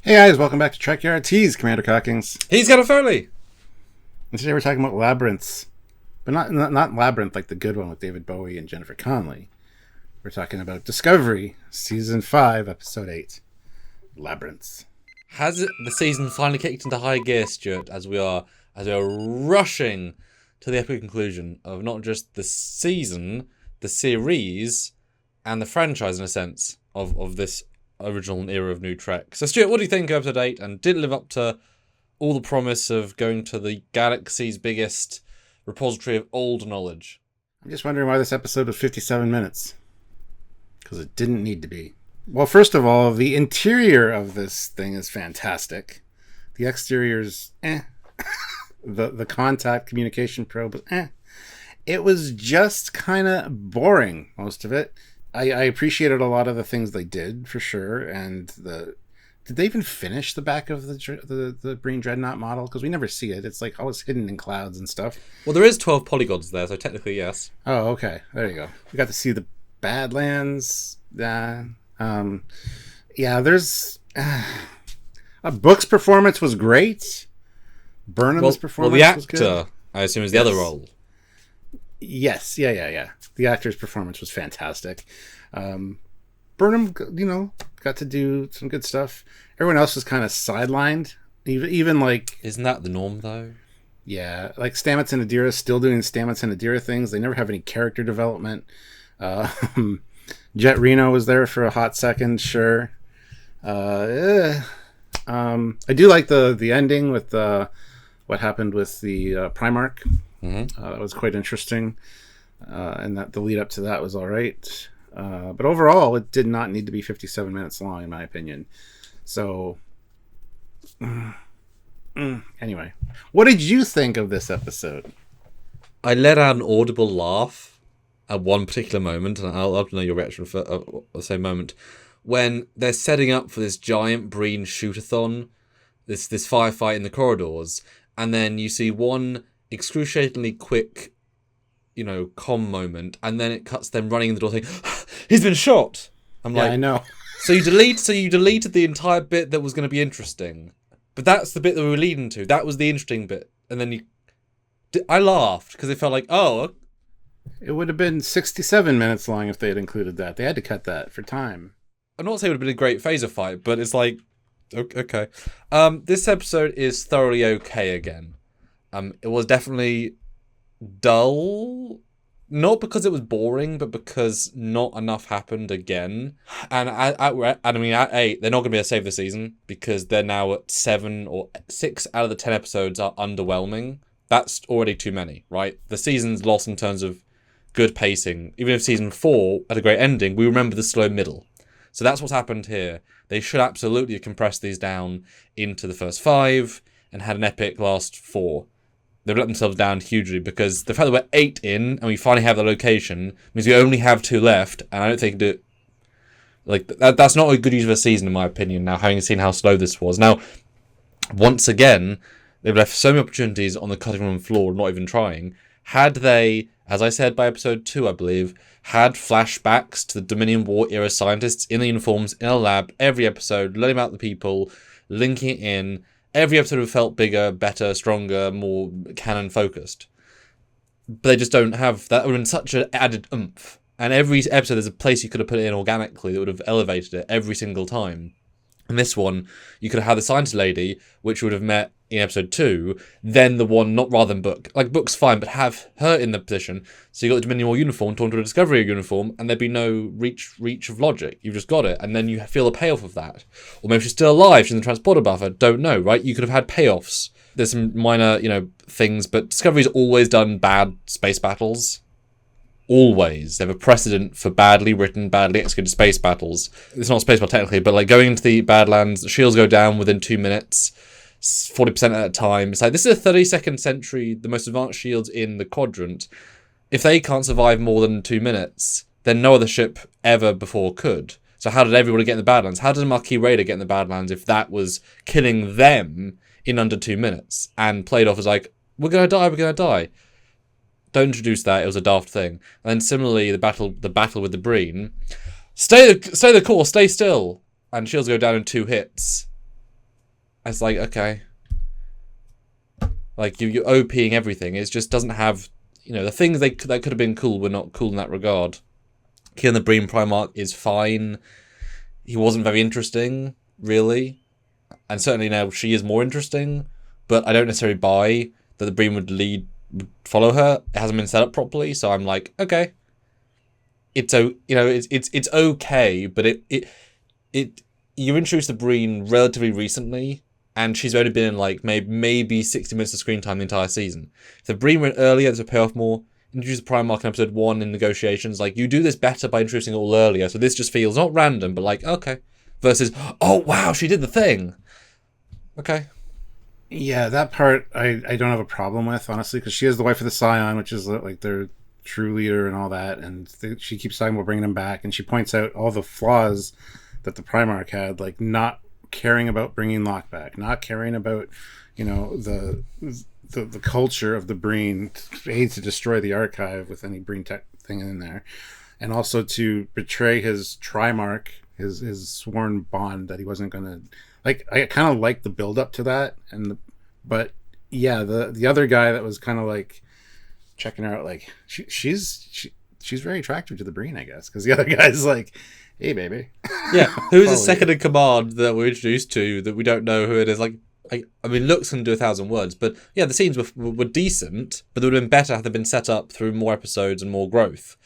Hey guys, welcome back to Trekyards. He's Commander Cockings. He's got a Foley. And today we're talking about Labyrinths. But not Labyrinth like the good one with David Bowie and Jennifer Connelly. We're talking about Discovery, Season 5, Episode 8. Labyrinths. Has the season finally kicked into high gear, Stuart, as we are rushing to the epic conclusion of not just the season, the series, and the franchise, in a sense, of this original era of New Trek. So, Stuart, what do you think of Episode 8? And did it live up to all the promise of going to the galaxy's biggest repository of old knowledge? I'm just wondering why this episode was 57 minutes. Because it didn't need to be. Well, first of all, the interior of this thing is fantastic. The exterior's the contact communication probe was It was just kind of boring, most of it. I appreciated a lot of the things they did, for sure. And did they even finish the back of the Breen Dreadnought model? Because we never see it. It's like always hidden in clouds and stuff. Well, there is 12 polygons there, so technically, yes. Oh, okay. There you go. We got to see the Badlands. There's... Book's performance was great. Burnham's performance was good. The actor, I assume, is the other role. Yes, yeah. The actor's performance was fantastic. Burnham, got to do some good stuff. Everyone else was kind of sidelined. Even like... Isn't that the norm, though? Yeah, like Stamets and Adira still doing Stamets and Adira things. They never have any character development. Jet Reno was there for a hot second, sure. I do like the ending with what happened with the Primarch. Mm-hmm. That was quite interesting, and that the lead up to that was all right. But overall, it did not need to be 57 minutes long, in my opinion. So, anyway, what did you think of this episode? I let out an audible laugh at one particular moment, and I'll love to know your reaction for the same moment, when they're setting up for this giant Breen shoot-a-thon, this firefight in the corridors, and then you see one excruciatingly quick, comm moment, and then it cuts them running in the door saying, he's been shot. I know. So you deleted the entire bit that was going to be interesting. But that's the bit that we were leading to. That was the interesting bit. And then I laughed because it felt like, it would have been 67 minutes long if they had included that. They had to cut that for time. I'm not saying it would have been a great phaser fight, but it's like, okay. This episode is thoroughly okay again. It was definitely dull, not because it was boring, but because not enough happened again. And at 8, they're not going to be able to save the season because they're now at 7 or 6 out of the 10 episodes are underwhelming. That's already too many, right? The season's lost in terms of good pacing. Even if season 4 had a great ending, we remember the slow middle. So that's what's happened here. They should absolutely have compressed these down into the first 5 and had an epic last 4. They've let themselves down hugely because the fact that we're 8 in and we finally have the location means we only have 2 left, and I don't think that's not a good use of a season in my opinion. Now, having seen how slow this was, now once again they've left so many opportunities on the cutting room floor, not even trying. Had they, as I said by episode 2, I believe, had flashbacks to the Dominion War era scientists in the uniforms in a lab every episode, learning about the people, linking it in. Every episode would have felt bigger, better, stronger, more canon-focused. But they just don't have... That would have been such an added oomph. And every episode, there's a place you could have put it in organically that would have elevated it every single time. And this one, you could have had the scientist lady, which would have met in episode 2, then the one, not rather than Book. Like, Book's fine, but have her in the position. So you got the Dominion War uniform torn to a Discovery uniform, and there'd be no reach of logic. You've just got it, and then you feel the payoff of that. Or maybe she's still alive, she's in the transporter buffer, don't know, right? You could have had payoffs. There's some minor, things, but Discovery's always done bad space battles. Always. They have a precedent for badly written, badly executed space battles. It's not a space battle technically, but like going into the Badlands, the shields go down within 2 minutes, 40% at a time. It's like, this is a 32nd century, the most advanced shields in the quadrant. If they can't survive more than 2 minutes, then no other ship ever before could. So how did everybody get in the Badlands? How did a Marquis Raider get in the Badlands if that was killing them in under 2 minutes and played off as like, we're going to die. Don't introduce that. It was a daft thing. And then similarly, the battle with the Breen. Stay the course. Stay still. And shields go down in 2 hits. It's like, okay. Like, you're OPing everything. It just doesn't have, the things that could have been cool were not cool in that regard. Kieran the Breen Primarch is fine. He wasn't very interesting, really. And certainly now she is more interesting, but I don't necessarily buy that the Breen would follow her. It hasn't been set up properly, so I'm like, okay. It's okay, but you introduced the Breen relatively recently, and she's only been in like maybe 60 minutes of screen time the entire season. If the Breen went earlier to pay off more, introduce the Primarch in episode 1 in negotiations, like, you do this better by introducing it all earlier, so this just feels not random, but like, okay. Versus, oh wow, she did the thing. Okay. Yeah, that part I don't have a problem with, honestly, because she is the wife of the Scion, which is like their true leader and all that, and she keeps talking about bringing him back, and she points out all the flaws that the Primarch had, like not caring about bringing Locke back, not caring about, the culture of the Breen, to destroy the archive with any Breen tech thing in there, and also to betray his Trimarch, his sworn bond that he wasn't going to. Like, I kind of like the build up to that, but yeah, the other guy that was kind of like checking her out, like she's very attractive to the Breen, I guess, because the other guy's like, hey baby, yeah, who's the second in command that we're introduced to that we don't know who it is? Like, I mean, looks can do 1,000 words, but yeah, the scenes were decent, but they would have been better had they been set up through more episodes and more growth.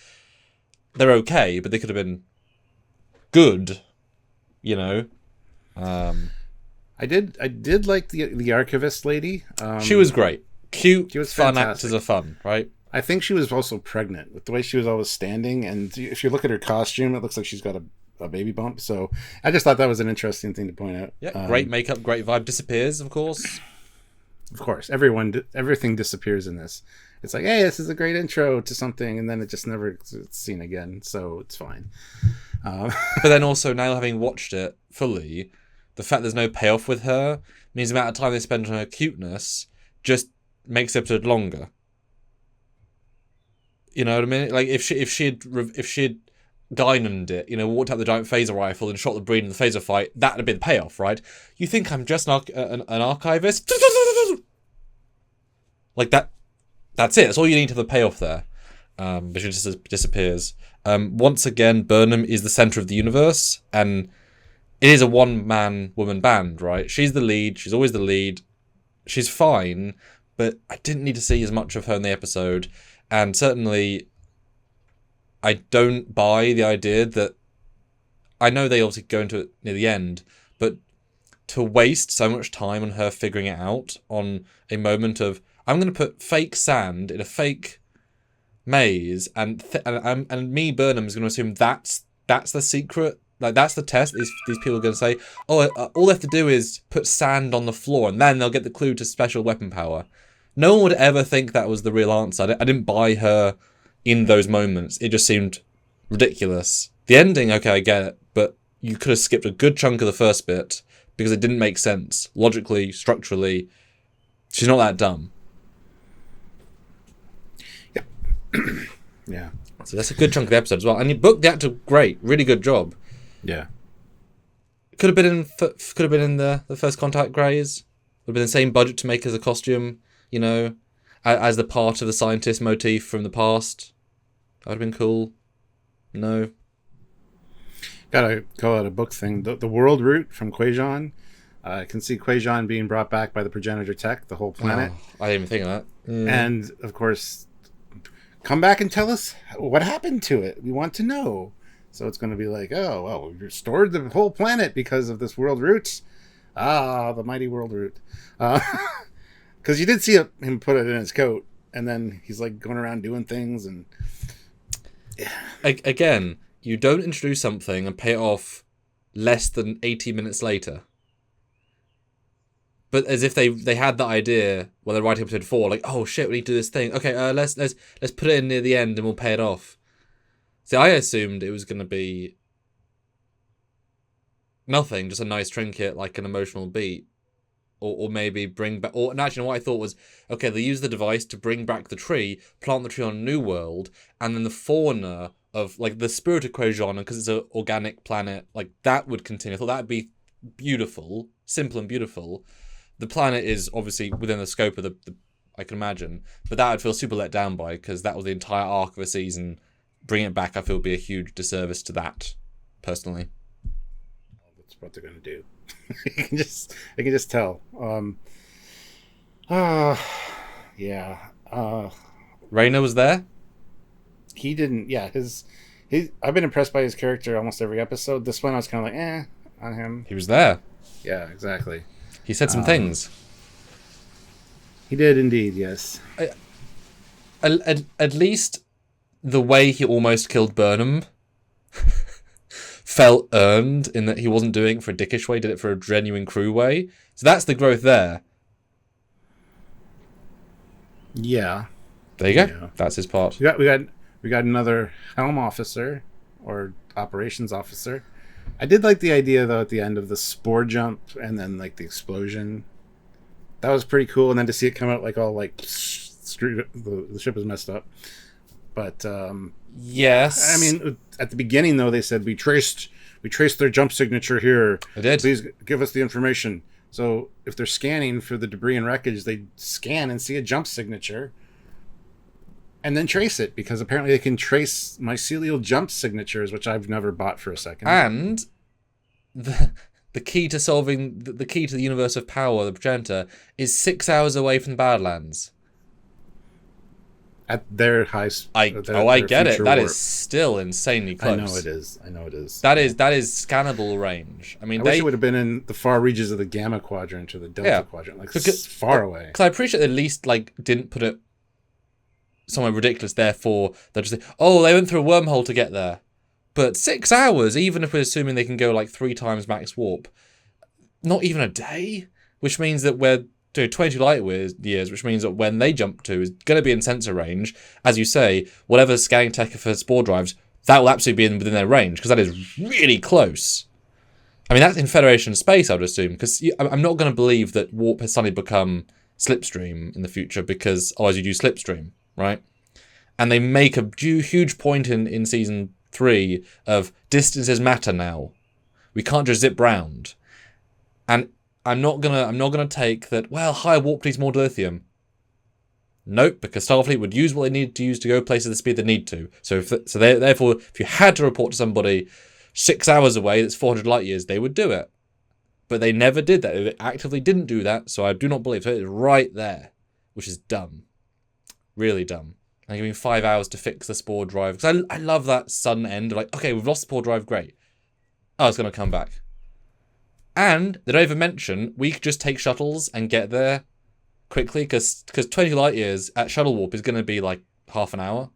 They're okay, but they could have been good, I did like the archivist lady. She was great. Cute, she was fun fantastic. actors are fun, right? I think she was also pregnant with the way she was always standing, and if you look at her costume, it looks like she's got a baby bump. So I just thought that was an interesting thing to point out. Yeah, great makeup, great vibe. Disappears, of course. Of course, everything disappears in this. It's like, hey, this is a great intro to something, and then it just never gets seen again. So it's fine. But then also, now having watched it fully, the fact there's no payoff with her means the amount of time they spend on her cuteness just makes the episode longer. You know what I mean? Like, if she had Gynamed it, walked out the giant phaser rifle and shot the Breen in the phaser fight, that would have been the payoff, right? You think I'm just an archivist? Like that. That's it. That's all you need to have the payoff there. But she just disappears. Once again, Burnham is the center of the universe, and it is a one-man woman band, right? She's the lead. She's always the lead. She's fine, but I didn't need to see as much of her in the episode. And certainly, I don't buy the idea that... I know they obviously go into it near the end, but to waste so much time on her figuring it out on a moment of, I'm going to put fake sand in a fake maze, and me, Burnham, is going to assume that's the secret. Like, that's the test. These people are going to say, all they have to do is put sand on the floor, and then they'll get the clue to special weapon power. No one would ever think that was the real answer. I didn't buy her in those moments. It just seemed ridiculous. The ending, okay, I get it, but you could have skipped a good chunk of the first bit because it didn't make sense. Logically, structurally, she's not that dumb. Yep. Yeah. So that's a good chunk of the episode as well. And you booked the actor great. Really good job. Yeah. Could have been in the First Contact Greys. Would have been the same budget to make as a costume, as the part of the scientist motif from the past. That would have been cool. No. Gotta call out a book thing. The world route from Quajon. I can see Quajon being brought back by the progenitor tech, the whole planet. Oh, I didn't even think of that. Mm. And, of course, come back and tell us what happened to it. We want to know. So it's going to be like, oh, well, we restored the whole planet because of this world route. Ah, the mighty world route. Because you did see him put it in his coat, and then he's like going around doing things. And yeah. Again, you don't introduce something and pay it off less than 80 minutes later. But as if they had that idea while they're writing episode 4, like, oh shit, we need to do this thing. Okay, let's put it in near the end and we'll pay it off. See, I assumed it was going to be nothing, just a nice trinket, like an emotional beat. Or maybe bring back... Or actually, what I thought was, okay, they use the device to bring back the tree, plant the tree on a new world, and then the fauna of, like, the spirit of Quajon, because it's an organic planet, like, that would continue. I thought that would be beautiful, simple and beautiful. The planet is obviously within the scope of the I can imagine, but that I'd feel super let down by, because that was the entire arc of a season. Bring it back, I feel, would be a huge disservice to that, personally. That's what they're gonna do. I can just tell. Yeah. Rayner was there. He didn't. Yeah, I've been impressed by his character almost every episode. This one I was kind of like, on him. He was there. Yeah, exactly. He said some things. He did indeed, yes. At least the way he almost killed Burnham felt earned, in that he wasn't doing it for a dickish way, did it for a genuine crew way. So that's the growth there. Yeah. There you go. Yeah. That's his part. We got another helm officer or operations officer. I did like the idea though at the end of the spore jump and then like the explosion. That was pretty cool, and then to see it come out like all like screwed, the ship is messed up. But yes, I mean at the beginning though they said we traced their jump signature here. I did. Please give us the information. So if they're scanning for the debris and wreckage, they scan and see a jump signature. And then trace it, because apparently they can trace mycelial jump signatures, which I've never bought for a second. And the key to solving the key to the universe of power, the progenitor, is 6 hours away from the Badlands. At their high. I get it. That is still insanely close. I know it is. That is scannable range. I mean, I wish it would have been in the far reaches of the Gamma Quadrant or the Delta Quadrant, like far away. Because I appreciate they at least like didn't put it somewhere ridiculous. Therefore, they'll just say, "Oh, they went through a wormhole to get there." But 6 hours, even if we're assuming they can go like 3 times max warp, not even a day, which means that we're 20 light years, which means that when they jump to is going to be in sensor range. As you say, whatever scanning tech for spore drives, that will absolutely be within their range, because that is really close. I mean, that's in Federation space, I would assume, because I'm not going to believe that warp has suddenly become slipstream in the future, because otherwise you do slipstream, right? And they make a huge point in season 3 of distances matter now. We can't just zip round. And I'm not gonna take that. Well, higher warp needs more dilithium. Nope, because Starfleet would use what they need to use to go places at the speed they need to. Therefore, if you had to report to somebody 6 hours away that's 400 light years, they would do it. But they never did that. They actively didn't do that, so I do not believe. So it is right there, which is dumb. Really dumb. And giving 5 hours to fix the spore drive. Because I love that sudden end of like, okay, we've lost the spore drive, great. Oh, it's going to come back. And they don't even mention we could just take shuttles and get there quickly, because 20 light years at shuttle warp is going to be like half an hour.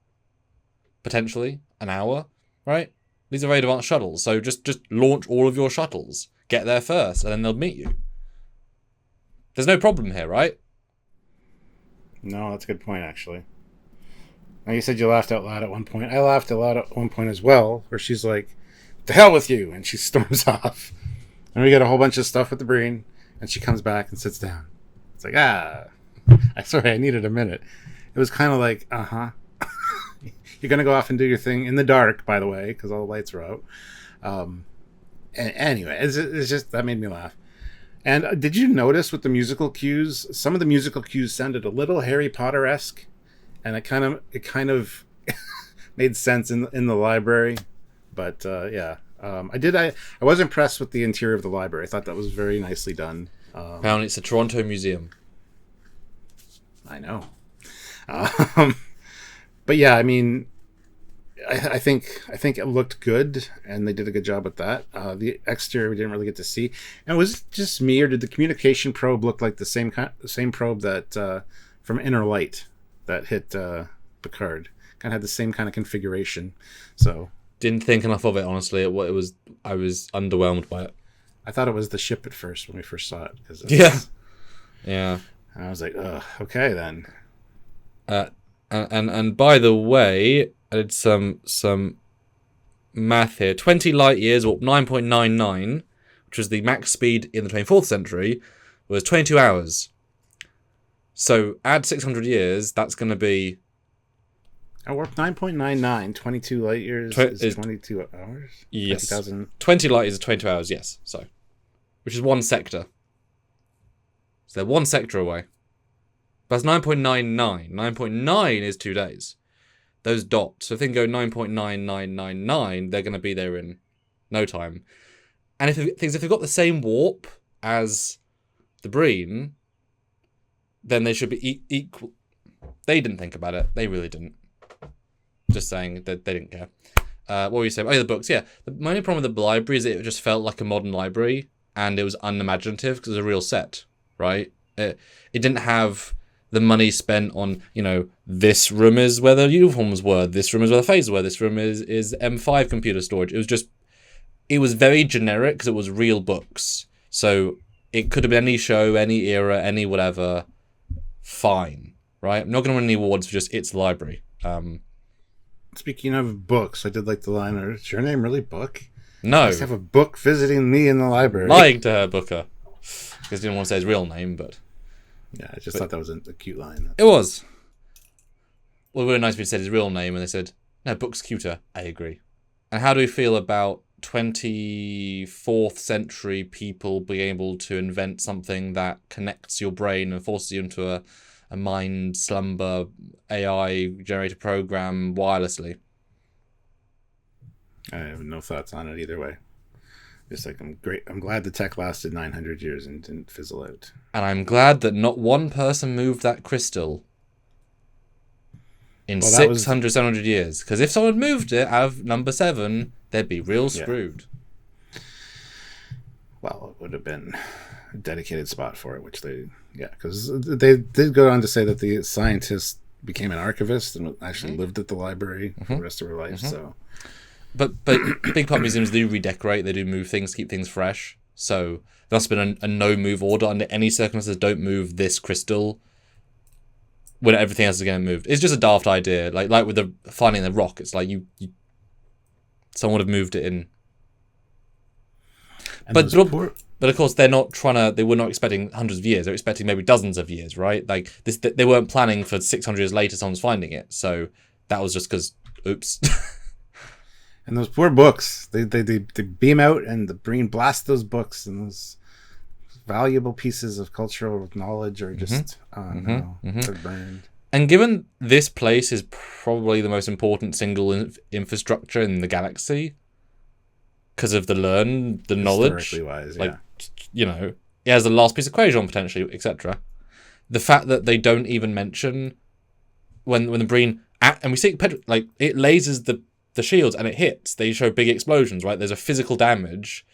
Potentially an hour, right? These are very advanced shuttles, so just launch all of your shuttles. Get there first, and then they'll meet you. There's no problem here, right? No, that's a good point, actually. Now, you said you laughed out loud at one point. I laughed out loud at one point as well, where she's like, "The hell with you," and she storms off. And we get a whole bunch of stuff with the Breen, and she comes back and sits down. It's like, sorry, I needed a minute. It was kind of like, You're going to go off and do your thing in the dark, by the way, because all the lights are out. Anyway, it's just, that made me laugh. And did you notice with the musical cues, some of the musical cues sounded a little Harry Potter-esque, and it kind of made sense in the library. But yeah. I was impressed with the interior of the library. I thought that was very nicely done. Apparently it's a Toronto museum. I know. But yeah, I mean, I think it looked good, and they did a good job with that. The exterior we didn't really get to see. And was it just me, or did the communication probe look like the same probe that from Inner Light that hit Picard? Kind of had the same kind of configuration. So. Didn't think enough of it, honestly. I was underwhelmed by it. I thought it was the ship at first when we first saw it. Yeah. And I was like, ugh, okay then. And by the way, I did some math here. 20 light years, or 9.99, which was the max speed in the 24th century, was 22 hours. So add 600 years, that's going to be... I warped 9.99, 22 light years is 22 hours? Yes. 20,000. 20 light years is 22 hours, yes. So which is one sector. So they're one sector away. That's 9.99. 9.9 is 2 days. Those dots, so if they can go 9.9999, they're going to be there in no time. And if they've got the same warp as the Breen, then they should be equal. They didn't think about it. They really didn't. Just saying that they didn't care. What were you saying? Oh, the books, yeah. My only problem with the library is it just felt like a modern library, and it was unimaginative because it was a real set, right? It didn't have the money spent on, this room is where the uniforms were, this room is where the phasers were, this room is M5 computer storage. It was very generic because it was real books. So it could have been any show, any era, any whatever. Fine, right? I'm not going to win any awards for just it's library. Speaking of books, I did like the line, is your name really Book? No. I just have a book visiting me in the library. Lying to her, Booker. Because he didn't want to say his real name, but... Yeah, I just thought that was a cute line. It was. Well, it would have been nice if he said his real name and they said, no, Book's cuter. I agree. And how do we feel about 24th century people being able to invent something that connects your brain and forces you into a mind slumber AI generated program wirelessly? I have no thoughts on it either way. Just like I'm glad the tech lasted 900 years and didn't fizzle out. And I'm glad that not one person moved that crystal in 700 years. Because if someone moved it out of number 7, they'd be real screwed. Well, it would have been a dedicated spot for it, because they did go on to say that the scientist became an archivist and actually lived at the library for the rest of her life. So, but big part museums do redecorate, they do move things, keep things fresh. So there must have been a no move order under any circumstances. Don't move this crystal when everything else is getting moved. It's just a daft idea, like with the finding the rock. It's like you someone would have moved it in. But of course they're not they were not expecting hundreds of years. They're expecting maybe dozens of years, right? Like this, they weren't planning for 600 years later someone's finding it. So that was just because, oops. And those poor books, they beam out and the Breen blast those books, and those valuable pieces of cultural knowledge are just they're burned. And given this place is probably the most important single infrastructure in the galaxy, because of the knowledge, historically wise, it has the last piece of equation potentially, etc. The fact that they don't even mention when the Breen and we see it lasers the shields and it hits, they show big explosions, right? There's a physical damage.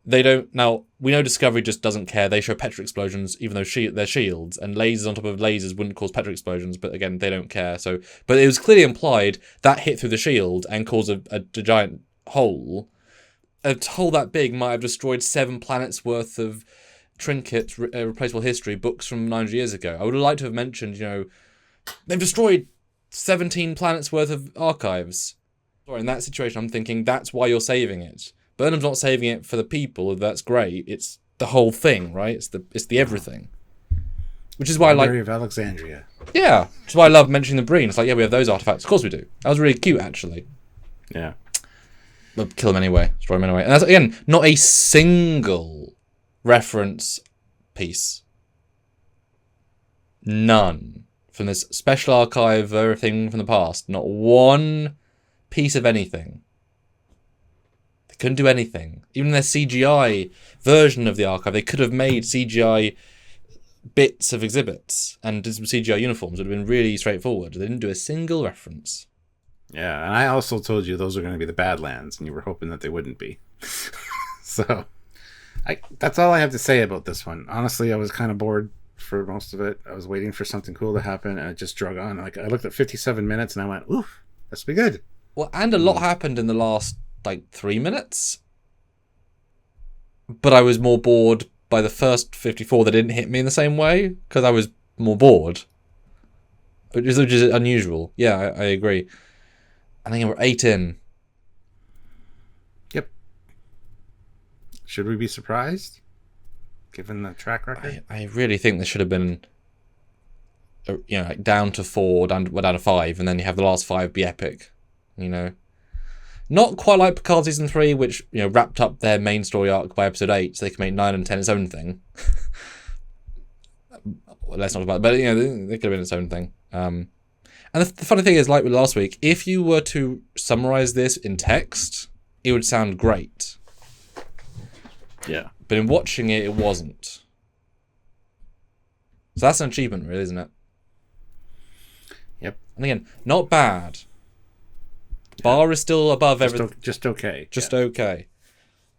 They don't. Now, we know Discovery just doesn't care. They show petrol explosions, even though they're shields, and lasers on top of lasers wouldn't cause petrol explosions, but again, they don't care. So, but it was clearly implied that hit through the shield and caused a giant hole. A hole that big might have destroyed 7 planets worth of trinkets, replaceable history, books from 900 years ago. I would have liked to have mentioned, they've destroyed 17 planets worth of archives. In that situation, I'm thinking that's why you're saving it. Burnham's not saving it for the people. That's great. It's the whole thing, right? It's the everything. Which is why I like Library of Alexandria. Yeah, which is why I love mentioning the Breen. It's like, yeah, we have those artifacts. Of course we do. That was really cute, actually. Yeah. But kill them anyway. Destroy them anyway. And that's, again, not a single reference piece. None. From this special archive of everything from the past. Not one piece of anything. They couldn't do anything. Even their CGI version of the archive, they could have made CGI bits of exhibits and did some CGI uniforms. It would have been really straightforward. They didn't do a single reference. Yeah, and I also told you those are going to be the Badlands, and you were hoping that they wouldn't be. So, that's all I have to say about this one. Honestly, I was kind of bored for most of it. I was waiting for something cool to happen, and it just drug on. I looked at 57 minutes, and I went, oof, this will be good. Well, and a lot happened in the last, 3 minutes. But I was more bored by the first 54 that didn't hit me in the same way, because I was more bored. Which is unusual. Yeah, I agree. I think we're 8 in. Yep. Should we be surprised, given the track record? I really think there should have been, down to 4, down to 5, and then you have the last 5 be epic. Not quite like Picard Season 3, which, wrapped up their main story arc by episode 8, so they can make 9 and 10 its own thing. Well, let's not talk about it, but, they could have been its own thing. And the funny thing is, like with last week, if you were to summarize this in text, it would sound great. Yeah. But in watching it, it wasn't. So that's an achievement, really, isn't it? Yep. And again, not bad. Bar is still above everything. Just okay. Just okay.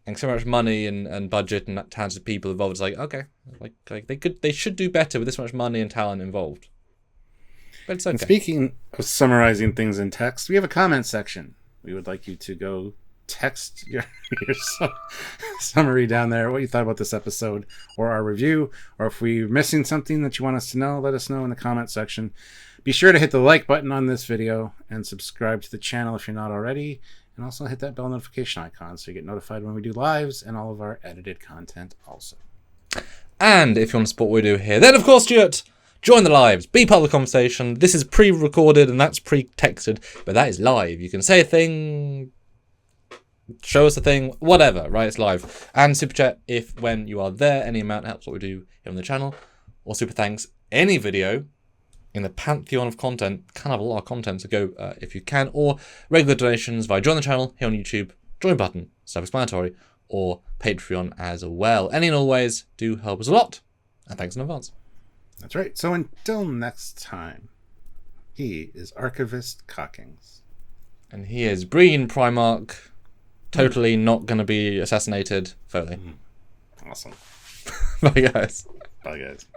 And so much money and budget and talented people involved. It's like, okay, like they should do better with this much money and talent involved. But it's okay. And speaking of summarizing things in text, we have a comment section. We would like you to go text your summary down there, what you thought about this episode or our review, or if we're missing something that you want us to know, let us know in the comment section. Be sure to hit the like button on this video and subscribe to the channel if you're not already, and also hit that bell notification icon so you get notified when we do lives and all of our edited content also. And if you want to support what we do here, then of course, Stuart, join the lives, be part of the conversation. This is pre-recorded and that's pre-texted, but that is live. You can say a thing, show us a thing, whatever, right? It's live. And super chat if when you are there, any amount helps what we do here on the channel. Or super thanks, any video in the pantheon of content, kind of a lot of content, so go if you can, or regular donations via join the channel here on YouTube, join button, self-explanatory, or Patreon as well. Any and all ways do help us a lot, and thanks in advance. That's right. So until next time, he is Archivist Cockings. And he is Breen Primarch, totally not going to be assassinated, Foley. Awesome. Bye, guys. Bye, guys.